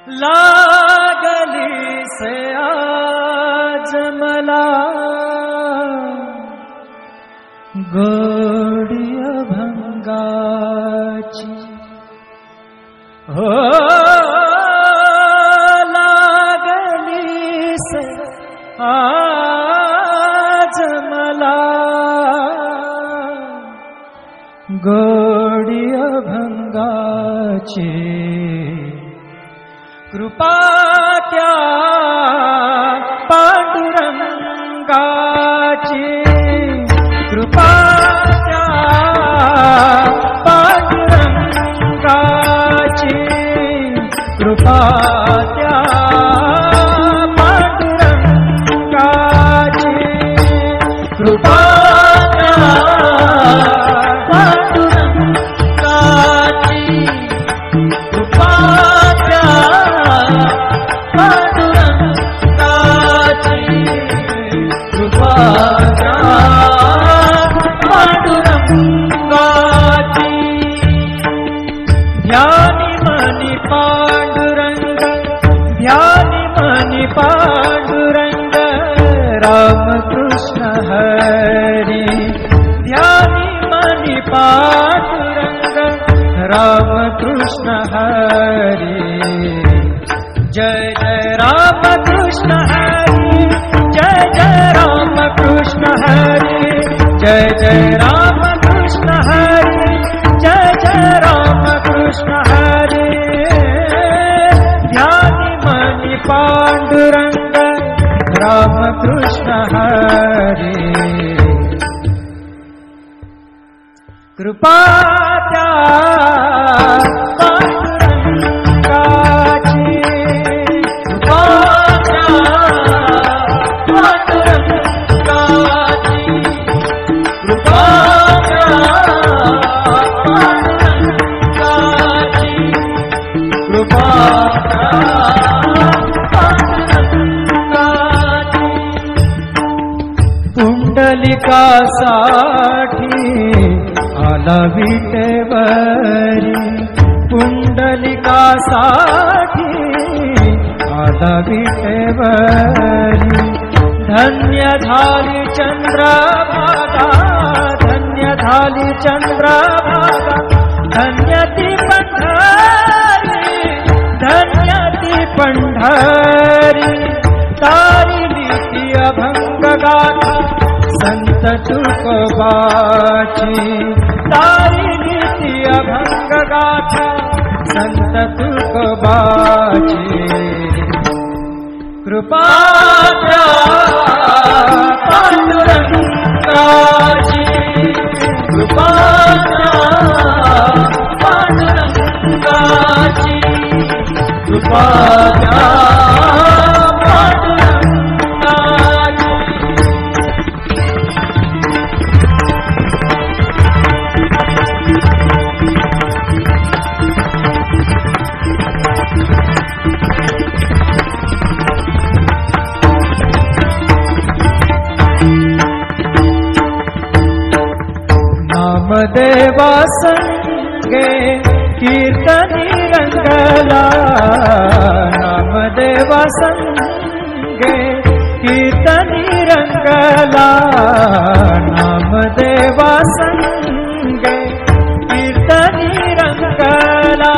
लागली से आज मला गोडी अभंगाची हो लागली से आज मला गोडी अभंगाची कृपा त्या पांडुरंगाची कृपा त्या पांडुरंगाची कृपा त्या पांडुरंगाची कृपा त्या पांडुरंगाची कृपा त्या पांडुरंगाची कृपा त्या पांडुरंगाची ध्यानी मनी पांडुरंग ध्यानी मनी पांडुरंग रामकृष्ण हरी ध्यानी मनी पांडुरंग रामकृष्ण हरी जय जय रामकृष्ण हरी जय जय रामकृष्ण हरी जय जय रामकृष्ण हरी जय जय रामकृष्ण हरी ध्यानी मनी पांडुरंग रामकृष्ण हरी कृपा त्या पांडुरंगाची कृपा त्या पांडुरंगाची कृपा त्या पांडुरंगाची कृपा त्या पांडुरंगाची पुंडलिकासाठी आला विटेवरी पुंडलिकासाठी आला विटेवरी धन्य झाली चंद्रभागा धन्य झाली चंद्रभागा धन्य ती पंढरी धन्य ती पंढरी तारिली ती अभंग गाथा संत तुकोबाची तारिली ती अभंग गाथा संत तुकोबाची कृपा त्या पांडुरंगाची कृपा त्या पांडुरंगाची कृपा त्या नामदेवा संगे कीर्तनी रंगला नामदेवा संगे कीर्तनी रंगला नामदेवा संगे कीर्तनी रंगला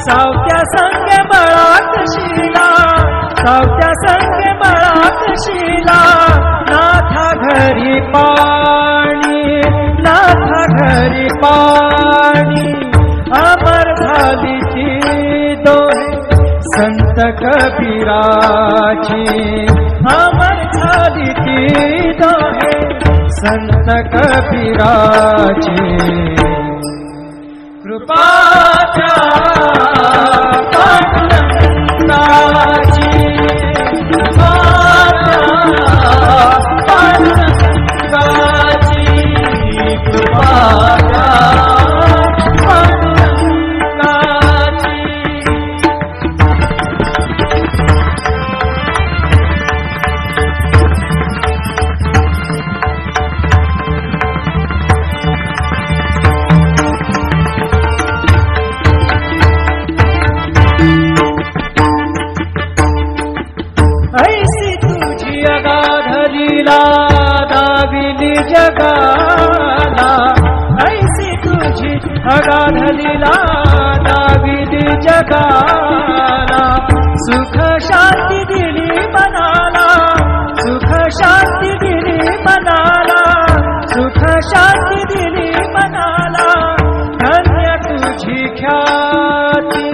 सावत्या संगे बळाक शिला सावत्या संगे बळाक शिला नाथा घरी पाणी नाथा घरी पाणी अमर झाली ती दोहे संत कबीराची अमर झाली ती दोहे संत कबीराची कृपा त्या पांडुरंगाची कृपा त्या पांडुरंगाची कृपा त्या पांडुरंगाची जगाला, ऐसी तुझी अगाध लीला दाविदी जगाला. सुख शांती दिली मनाला, सुख शांती दिली मनाला, सुख शांती दिली मनाला. धन्य तुझी ख्याती,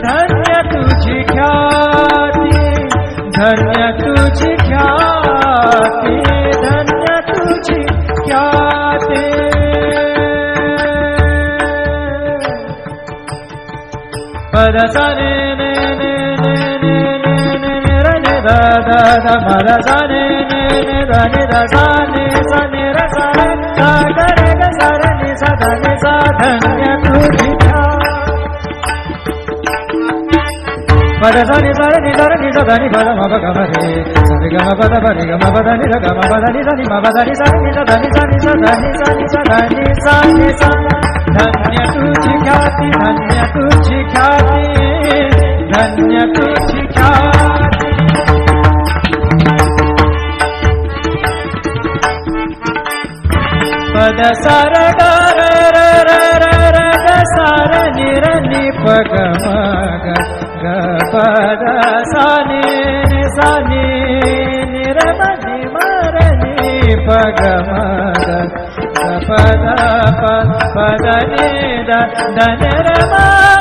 धन्य तुझी ख्याती, धन्य तुझी ख्याती, धन्य तुझी ख्याती. पद सने ने ने ने ने ने ने रे ने दा दा दा मद सने ने ने दा ने दा सा ने सा ने रे सा रे सा गा रे गा सा रे ने सा धा ने सा. धन्य तुझी पद सनि सा रे नि सा रे नि सा धा नि पद म प ग म रे सा रे ग म प द प रे ग म प द नि ध ग म प द नि ध नि म प द नि सा रे नि सा धा नि सा नि सा धा नि सा नि सा धा नि सा नि सा. धन्य तुझी ख्याति, धन्य तुझी ख्याति, धन्य तुझी ख्याति. पद सा रे ग रे रे रे रे रे ग सा रे नि रे नि प ग म ग ग प द सा नि नि सा नि नि रे म नि म रे नि प ग म ग ग प द प प द नि द द नि रे म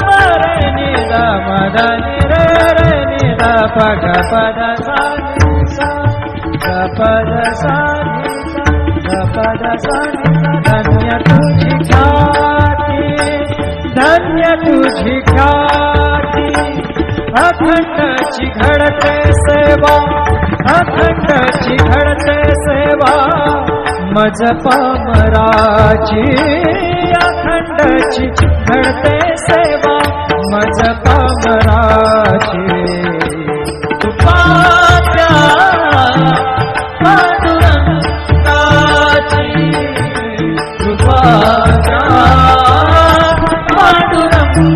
म रे नि द म द नि रे रे नि द प ग प द सा नि सा ग प द सा नि सा ग प द सा नि सा. धन्य तुझी ख्याति, धन्य तुझी ख्याति. अखंड चिघड़ते सेवा, अखंड चिघड़ते सेवा मज पामराची. अखंड चिघड़ते सेवा मज पामराची. उपाध्या पांडुरंगाची, उपाध्या पांडुरंगाची.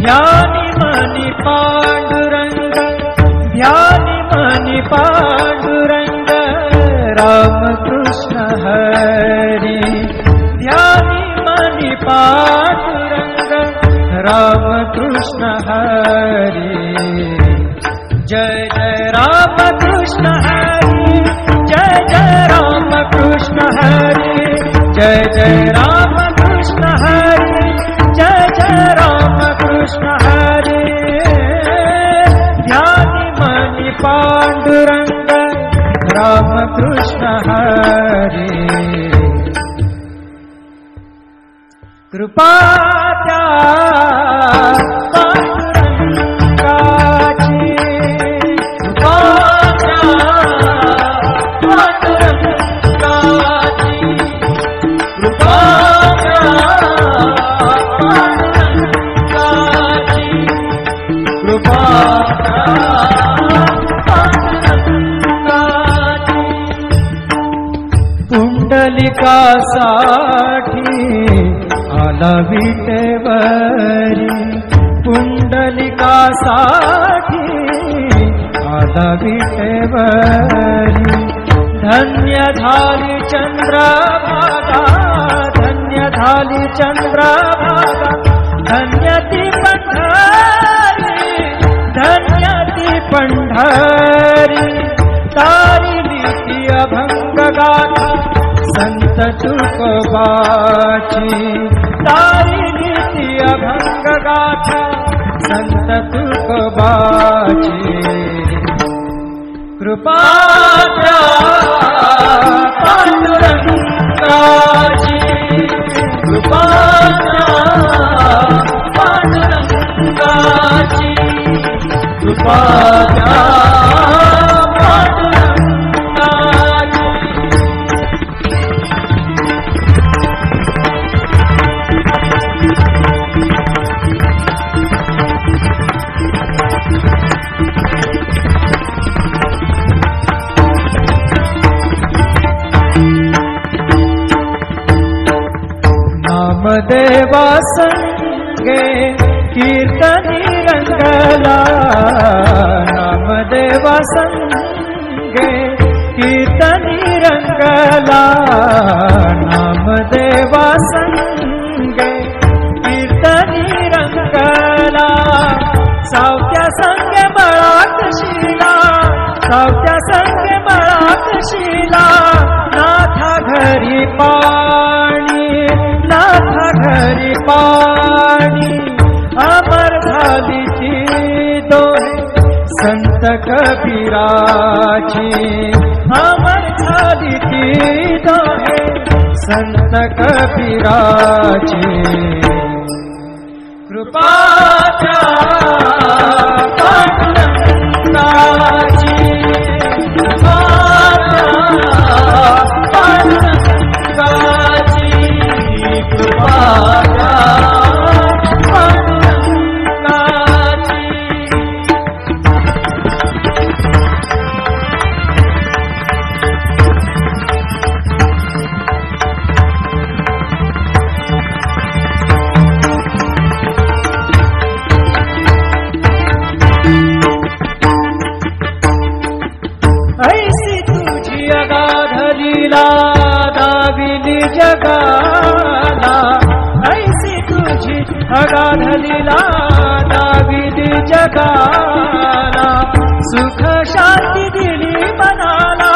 ध्यानी मनी पांडुरंग, ध्यानी मनी पांडुरंग. राम कृष्ण हरी, ध्यानी मनी पांडुरंग. राम कृष्ण हरी. जय जय राम कृष्ण हरी, जय जय राम कृष्ण हरी, जय जय राम कृष्ण हरी, जय जय राम कृष्ण हरी. ध्यानी मनी पांडुरंग. राम कृष्ण हरी. कृपा त्या पांडुरंगाची, कृपा त्या पांडुरंगाची, कृपा त्या पांडुरंगाची, कृपा त्या पांडुरंगाची. पुंडलिकासाठी आला विटेवरी, पुंडलिकासाठी आला विटेवरी. धन्य झाली चंद्रभागा, धन्य झाली चंद्रभागा. धन्य ती पंढरी, धन्य ती पंढरी. तारिली ती अभंग गाथा संत तुकोबाची. तारिली ती अभंग गाथा संत तुकोबाची. कृपा त्या पांडुरंगाची, कृपा त्या पांडुरंगाची, कृपा त्या पांडुरंगाची. नामदेवा संगे कीर्तनी रंगला, नामदेवा संगे नामदेवा संगे कीर्तनी रंगला सावत्या संगे मळात शिला सावत्या संगे मळात शिला नाथा घरी पाणी नाथा घरी पाणी अमर झाली ती दोहे संत कबीराची अमर झाली ती दोहे संत कबीराची कृपाच्या पांडुरंगाची पांडुरंगाची कृपाच्या ऐसी तुझी अगाध लीला दाविली जगाला ऐसी तुझी अगाध लीला दाविली जगाला सुख शांती दिली मनाला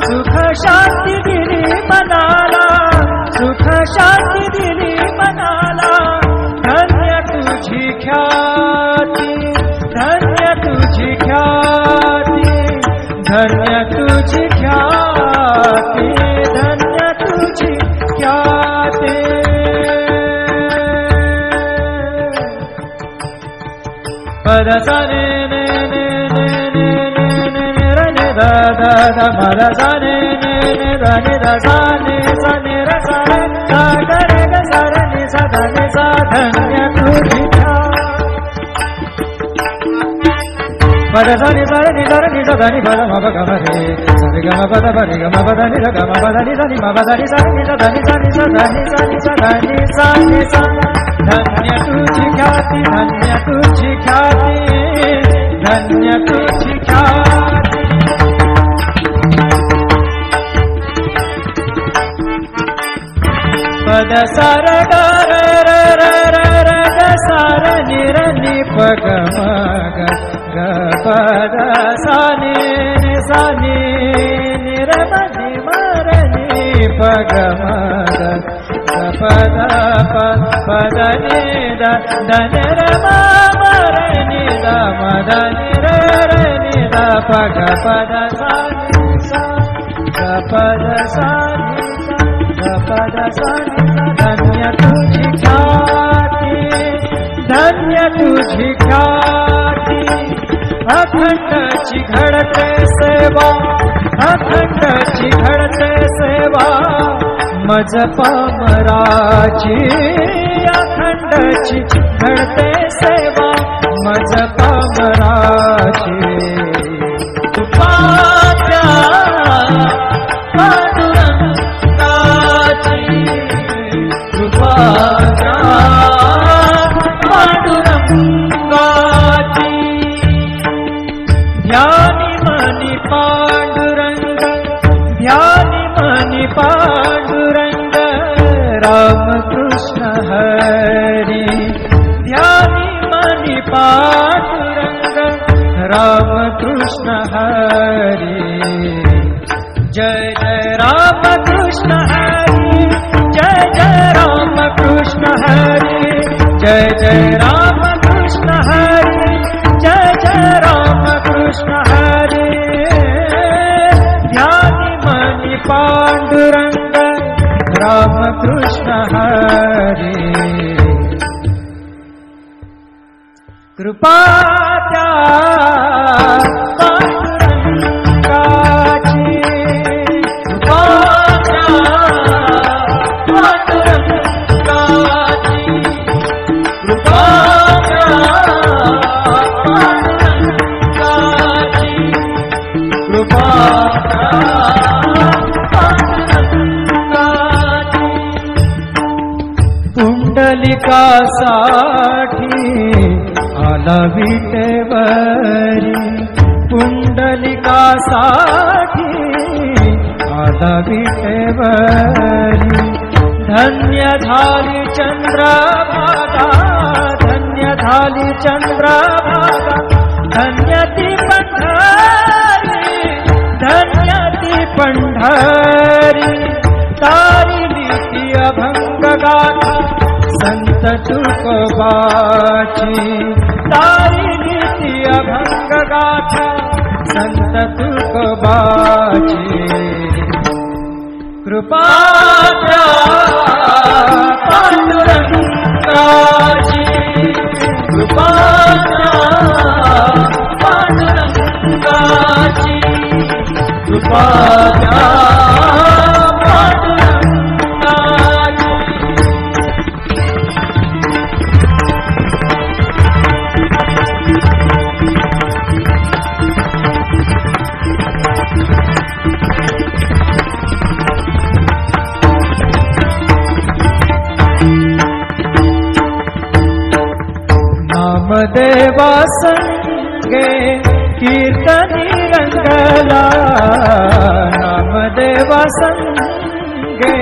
सुख शांती दिली मनाला सुख शांती दिली मनाला धन्य तुझी ख्याती धन्य तुझी ख्याती धन्य तुझी ख्याती धन्य तुझी ख्याती पद सा ने ने ने ने ने ने ने रे ने दा दा दा पद सा ने ने ने दा ने दा सा ने रे सा रे गा गा रे गा सा रे ने सा दा ने सा धन्य तुझी पद सा नि सा रे नि सा रे नि सा दा नि पद म प ग म रे सा रे ग म प द प रे ग म प द नि रे ग म प द नि सा नि म प द नि सा नि सा दा नि सा नि सा दा नि सा नि सा दा नि सा नि सा धन्य तुझी ख्याती धन्य तुझी ख्याती धन्य तुझी ख्याती पद सा र ग र र र र र ग सा र नि र नि प ग म ग ग प द सा नि सा नि नि र म नि म र नि प ग म ग ग प द प द नि द द न र म म र नि द म द नि र र नि द प ग प द सा नि सा ग प द सा नि सा ग प द सा नि धन्य तुझी ख्याती धन्य तुझी ख्याती अखंडची घडते सेवा अखंडची घडते सेवा मज पामराची अखंडची घडते सेवा मज पामराची कृपाच्या पांडुरंगाची कृपाच्या पांडुरंगाची ध्यानी मनी पांडुरंग ध्यानी मनी पांडुरंग रामकृष्ण हरी ध्यानी मनी पांडुरंग रामकृष्ण हरी जय जय रामकृष्ण हरी जय जय रामकृष्ण हरी जय जय रामकृष्ण हरी जय जय रामकृष्ण हरी ध्यानी मनी पांडुरंग रामकृष्ण हरी कृपा त्या पांडुरंगाची कृपा त्या पांडुरंगाची कृपा त्या पांडुरंगाची कृपा त्या पांडुरंगाची पुंडलिकासाठी आला विटेवरी पुंडलिकासाठी आला माता विटेवरी धन्य झाली चंद्रभागा धन्य झाली चंद्रभागा धन्य ती पंढरी धन्य ती पंढरी तारिली ती अभंग गाथा संत तुकोबाची तारिली ती अभंग गाथा संत तुकोबाची कृपा द्या पांडुरंगाची कृपा द्या पांडुरंगाची कृपा द्या पांडुरंगाची नामदेवा संगे कीर्तनी रंगला नामदेवा संगे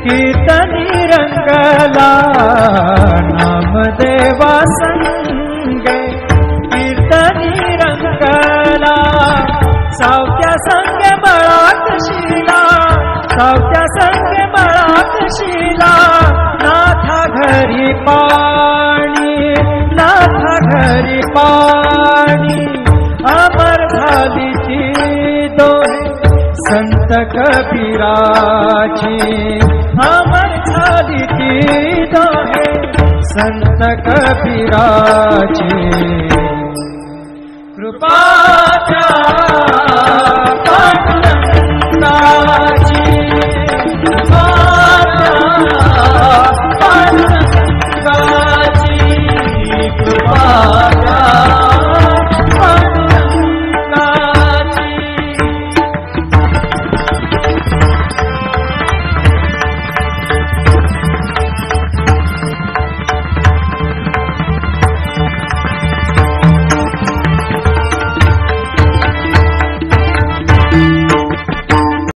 कीर्तनी रंगला नामदेवा संगे कीर्तनी रंगला सावत्या संगे मळात शिला सावत्या संगे मळात शिला नाथा घरी पाणी नाथा घरी पाणी अमर झाली ती दोहे संत कबीराची अमर झाली ती दोहे संत कबीराची कृपा द्या